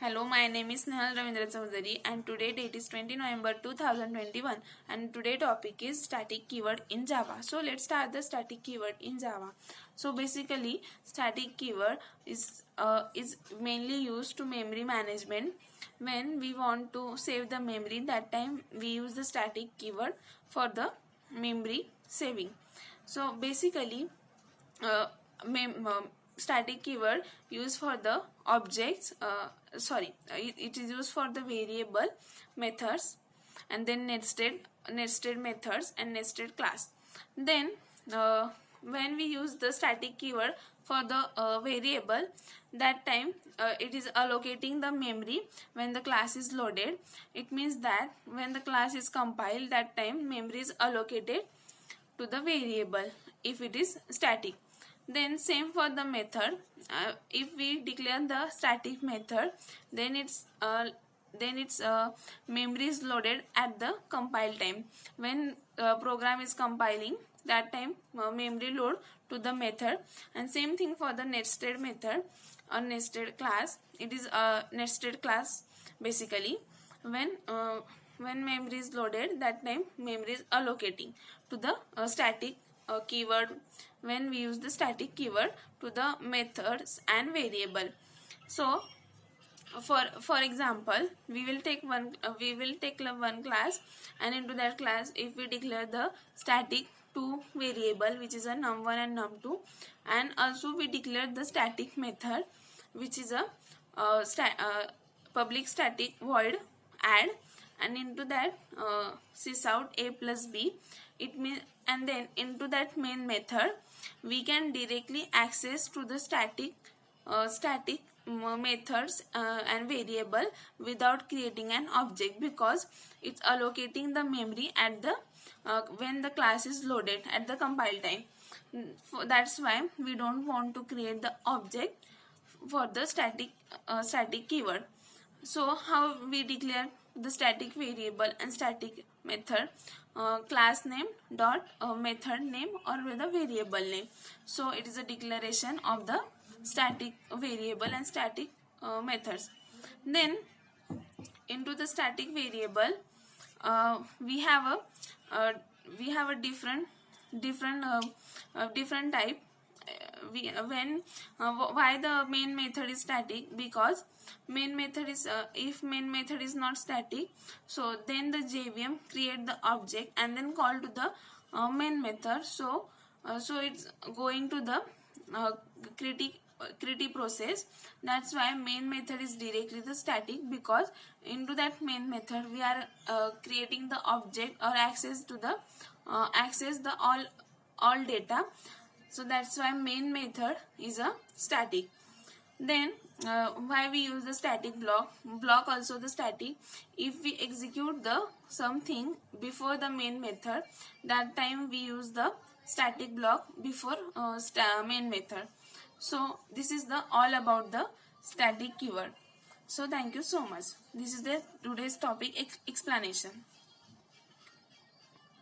Hello, my name is Nehal Ravindra Chaudhary and today date is 20 November 2021 and today topic is static keyword in Java. So let's start the static keyword in Java. So basically static keyword is mainly used to memory management. When we want to save the memory, that time we use the static keyword for the memory saving. So basically uh, static keyword used for the objects it is used for the variable methods and then nested methods and nested class. Then when we use the static keyword for the variable, that time it is allocating the memory when the class is loaded. It means that when the class is compiled, that time memory is allocated to the variable if it is static. Then same for the method. If we declare the static method, then its memory is loaded at the compile time. When program is compiling, that time memory load to the method. And same thing for the nested method or nested class. It is a nested class basically. When memory is loaded, that time memory is allocating to the static keyword when we use the static keyword to the methods and variable. So for example, we will take one class, and into that class if we declare the static two variable, which is a num1 and num2, and also we declare the static method, which is a public static void add, and into that sysout a plus b, it means, and then into that main method we can directly access to the static methods and variable without creating an object, because it's allocating the memory at the when the class is loaded at the compile time. That's why we don't want to create the object for the static keyword. So how we declare the static variable and static method? Class name dot method name or with a variable name. So it is a declaration of the static variable and static methods. Then into the static variable, we have a different type. Why the main method is static? Because main method is if main method is not static, so then the JVM create the object and then call to the main method. So it's going to the criti process. That's why main method is directly the static, because into that main method we are creating the object or access the all data. So that's why main method is a static. Then why we use the static block also the static. If we execute the something before the main method, that time we use the static block before main method. So this is the all about the static keyword. So thank you so much. This is the today's topic explanation.